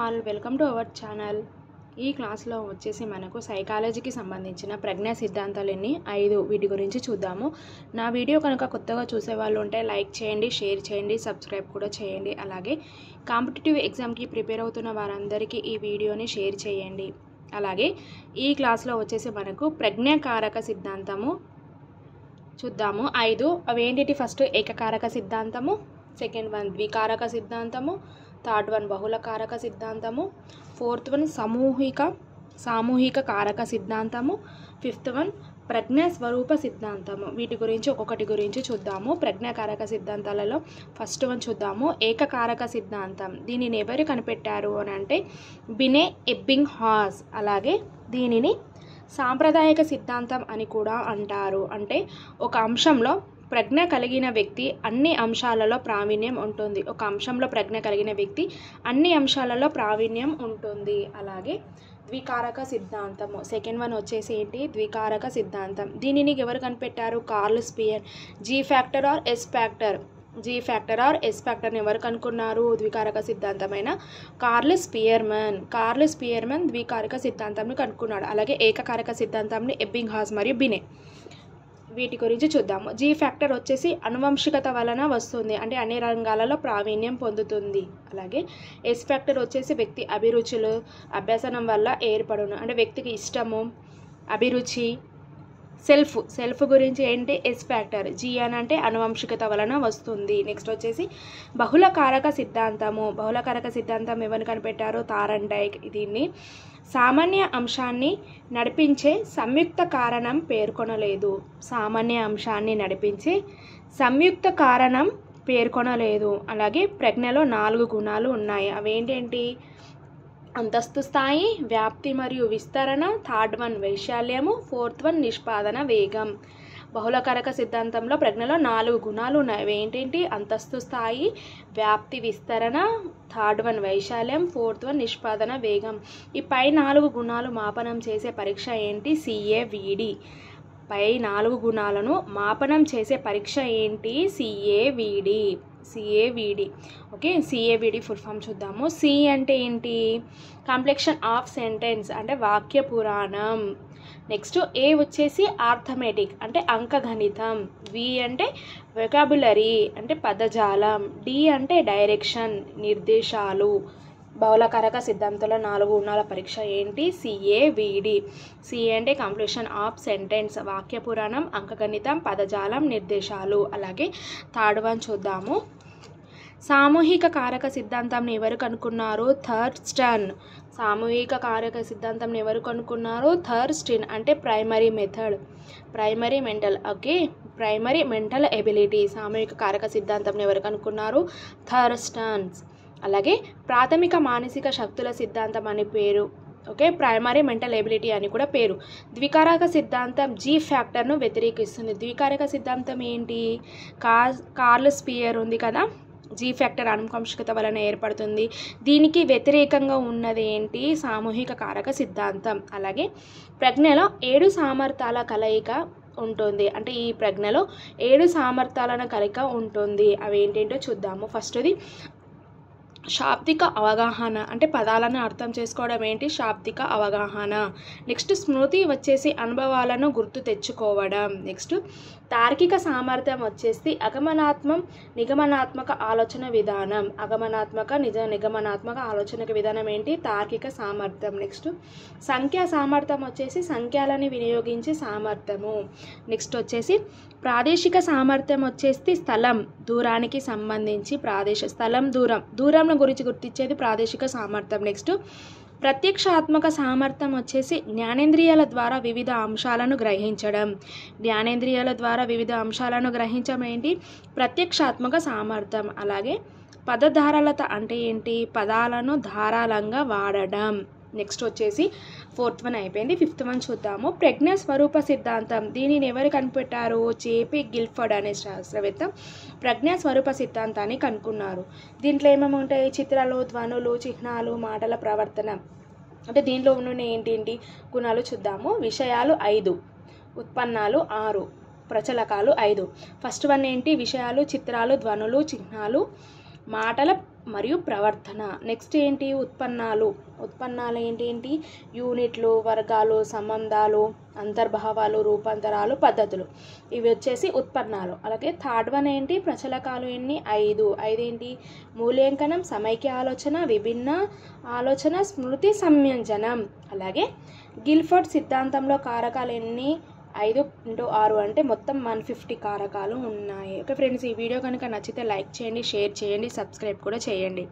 All welcome to our channel. ఈ క్లాస్లో వచ్చేసి మనకు సైకాలజీకి సంబంధించిన ప్రజ్ఞా సిద్ధాంతాలు 5 వీటి గురించి చూద్దాము. నా వీడియో కనుక కొత్తగా చూసేవాళ్ళు ఉంటే లైక్ చేయండి, షేర్ చేయండి, సబ్స్క్రైబ్ కూడా చేయండి. అలాగే కాంపిటేటివ్ ఎగ్జామ్కి ప్రిపేర్ అవుతున్న వారందరికీ ఈ వీడియోని షేర్ చేయండి. అలాగే ఈ క్లాస్లో వచ్చేసి మనకు ప్రజ్ఞాకారక సిద్ధాంతము చూద్దాము 5. అవేంటి? ఫస్ట్ ఏకకారక సిద్ధాంతము, సెకండ్ వన్ ద్వికారక సిద్ధాంతము, థర్డ్ వన్ బహుళకారక సిద్ధాంతము, ఫోర్త్ వన్ సామూహిక కారక సిద్ధాంతము, ఫిఫ్త్ వన్ ప్రజ్ఞా స్వరూప సిద్ధాంతము. వీటి గురించి ఒక్కొక్కటి గురించి చూద్దాము. ప్రజ్ఞాకారక సిద్ధాంతాలలో ఫస్ట్ వన్ చూద్దాము, ఏకకారక సిద్ధాంతం. దీనిని ఎవరు కనిపెట్టారు అని అంటే బినే ఎబ్బింగ్హాస్. అలాగే దీనిని సాంప్రదాయక సిద్ధాంతం అని కూడా అంటారు. అంటే ఒక అంశంలో ప్రజ్ఞ కలిగిన వ్యక్తి అన్ని అంశాలలో ప్రావీణ్యం ఉంటుంది. ఒక అంశంలో ప్రజ్ఞ కలిగిన వ్యక్తి అన్ని అంశాలలో ప్రావీణ్యం ఉంటుంది. అలాగే ద్వికారక సిద్ధాంతము సెకండ్ వన్ వచ్చేసి ఏంటి? ద్వికారక సిద్ధాంతం. దీనిని ఎవరు కనిపెట్టారు? Karl Spear. G factor or S ఫ్యాక్టర్ని ఎవరు కనుక్కున్నారు? ద్వికారక సిద్ధాంతమైన కార్ల్ స్పియర్మన్ ద్వికారక సిద్ధాంతాన్ని కనుక్కున్నాడు. అలాగే ఏకకారక సిద్ధాంతాన్ని ఎబ్బింగ్హాస్ మరియు బినే. వీటి గురించి చూద్దాము. జీ ఫ్యాక్టర్ వచ్చేసి అనువంశికత వలన వస్తుంది, అంటే అన్ని రంగాలలో ప్రావీణ్యం పొందుతుంది. అలాగే ఎస్ ఫ్యాక్టర్ వచ్చేసి వ్యక్తి అభిరుచులు అభ్యసనం వల్ల ఏర్పడును, అంటే వ్యక్తికి ఇష్టము, అభిరుచి, సెల్ఫ్ గురించి ఏంటి? S factor. జీ అని అంటే అనువంశికత వలన వస్తుంది. నెక్స్ట్ వచ్చేసి బహుళకారక సిద్ధాంతం ఎవరు కనిపెట్టారు? థార్న్డైక్. దీన్ని సామాన్య అంశాన్ని నడిపించే సంయుక్త కారణం పేర్కొనలేదు. అలాగే ప్రజ్ఞలో 4 గుణాలు ఉన్నాయి. అవేంటేంటి? అంతస్తు స్థాయి, వ్యాప్తి మరియు విస్తరణ, థర్డ్ వన్ వైశాల్యము, ఫోర్త్ వన్ నిష్పాదన వేగం. బహుళకారక సిద్ధాంతంలో ప్రజ్ఞలో 4 గుణాలు ఉన్నాయి. ఏంటేంటి? అంతస్తు స్థాయి, వ్యాప్తి, విస్తరణ, థర్డ్ వన్ వైశాల్యం, ఫోర్త్ వన్ నిష్పాదన వేగం. ఈ పై 4 గుణాలు మాపనం చేసే పరీక్ష ఏంటి? CAVD. పై 4 గుణాలను మాపనం చేసే పరీక్ష ఏంటి? CAVD. Okay, CAVD full form చూద్దాము. సి అంటే ఏంటి? కాంప్లెక్షన్ ఆఫ్ సెంటెన్స్, అంటే వాక్య పురాణం. నెక్స్ట్ ఏ వచ్చేసి ఆర్థమెటిక్, అంటే అంకగణితం. వి అంటే వొకాబులరీ, అంటే పదజాలం. డి అంటే డైరెక్షన్, నిర్దేశాలు. బహుళకారక సిద్ధాంతంలో 4 గుణాల పరీక్ష ఏంటి? CAVD. సి అంటే కంప్లీషన్ ఆఫ్ సెంటెన్స్, వాక్య పురాణం, అంకగణితం, పదజాలం, నిర్దేశాలు. అలాగే థర్డ్ వన్ చూద్దాము. సామూహిక కారక సిద్ధాంతం ఎవరు కనుక్కున్నారు? థర్స్టన్. అంటే ప్రైమరీ మెంటల్ ఎబిలిటీ. సామూహిక కారక సిద్ధాంతం ఎవరు కనుక్కున్నారు? థర్స్టన్స్. అలాగే ప్రాథమిక మానసిక శక్తుల సిద్ధాంతం అని పేరు. ఓకే, ప్రైమరీ మెంటల్ ఎబిలిటీ అని కూడా పేరు. ద్వికారక సిద్ధాంతం జీ ఫ్యాక్టర్ను వ్యతిరేకిస్తుంది. ద్వికారక సిద్ధాంతం ఏంటి? కార్ల్ స్పియర్ ఉంది కదా, జీ ఫ్యాక్టర్ అనువంశికత వలన ఏర్పడుతుంది. దీనికి వ్యతిరేకంగా ఉన్నది ఏంటి? సామూహిక కారక సిద్ధాంతం. అలాగే ప్రజ్ఞలో 7 సామర్థ్యాల కలయిక ఉంటుంది, అంటే ఈ ప్రజ్ఞలో 7 సామర్థ్యాల కలయిక ఉంటుంది. అవి ఏంటేంటో చూద్దాము. ఫస్ట్ది శాబ్దిక అవగాహన, అంటే పదాలను అర్థం చేసుకోవడం ఏంటి? శాబ్దిక అవగాహన. నెక్స్ట్ స్మృతి వచ్చేసి అనుభవాలను గుర్తు తెచ్చుకోవడం. నెక్స్ట్ తార్కిక సామర్థ్యం వచ్చేసి నిగమనాత్మక ఆలోచన విధానం. నిగమనాత్మక ఆలోచన విధానం ఏంటి? తార్కిక సామర్థ్యం. నెక్స్ట్ సంఖ్యా సామర్థ్యం వచ్చేసి సంఖ్యలను వినియోగించే సామర్థ్యము. నెక్స్ట్ వచ్చేసి ప్రాదేశిక సామర్థ్యం వచ్చేసి స్థలం దూరానికి సంబంధించి దూరం గురించి గుర్తించేది ప్రాదేశిక సామర్థ్యం. నెక్స్ట్ ప్రత్యక్షాత్మక సామర్థ్యం వచ్చేసి జ్ఞానేంద్రియాల ద్వారా వివిధ అంశాలను గ్రహించడం ఏంటి? ప్రత్యక్షాత్మక సామర్థ్యం. అలాగే పదధారాలత అంటే ఏంటి? పదాలను ధారాళంగా వాడడం. నెక్స్ట్ వచ్చేసి ఫోర్త్ వన్ అయిపోయింది. ఫిఫ్త్ వన్ చూద్దాము. ప్రజ్ఞా స్వరూప సిద్ధాంతం. దీనిని ఎవరు కనిపెట్టారు? జేపీ గిల్ఫర్డ్ అనే శాస్త్రవేత్త ప్రజ్ఞా స్వరూప సిద్ధాంతాన్ని కనుక్కున్నారు. దీంట్లో ఏమేమి ఉంటాయి? చిత్రాలు, ధ్వనులు, చిహ్నాలు, మాటల ప్రవర్తన. అంటే దీంట్లో ఉన్న ఏంటి గుణాలు చూద్దాము. విషయాలు 5, ఉత్పన్నాలు 6, ప్రచలకాలు 5. ఫస్ట్ వన్ ఏంటి? విషయాలు, చిత్రాలు, ధ్వనులు, చిహ్నాలు, మాటల మరియు ప్రవర్తన. నెక్స్ట్ ఏంటి? ఉత్పన్నాలు. ఉత్పన్నాలు ఏంటి? యూనిట్లు, వర్గాలు, సంబంధాలు, అంతర్భావాలు, రూపాంతరాలు, పద్ధతులు. ఇవి వచ్చేసి ఉత్పన్నాలు. అలాగే థర్డ్ వన్ ఏంటి? ప్రచలకాలు ఎన్ని? 5. ఏంటి? మూల్యాంకనం, సమైక్య ఆలోచన, విభిన్న ఆలోచన, స్మృతి, సంయోజనం. అలాగే గిల్ఫర్డ్ సిద్ధాంతంలో కారకాలు ఎన్ని? 5 × 6 అంటే మొత్తం 150 కారకాలు ఉన్నాయి. ఓకే ఫ్రెండ్స్, ఈ వీడియో కనుక నచ్చితే లైక్ చేయండి, షేర్ చేయండి, సబ్స్క్రైబ్ కూడా చేయండి.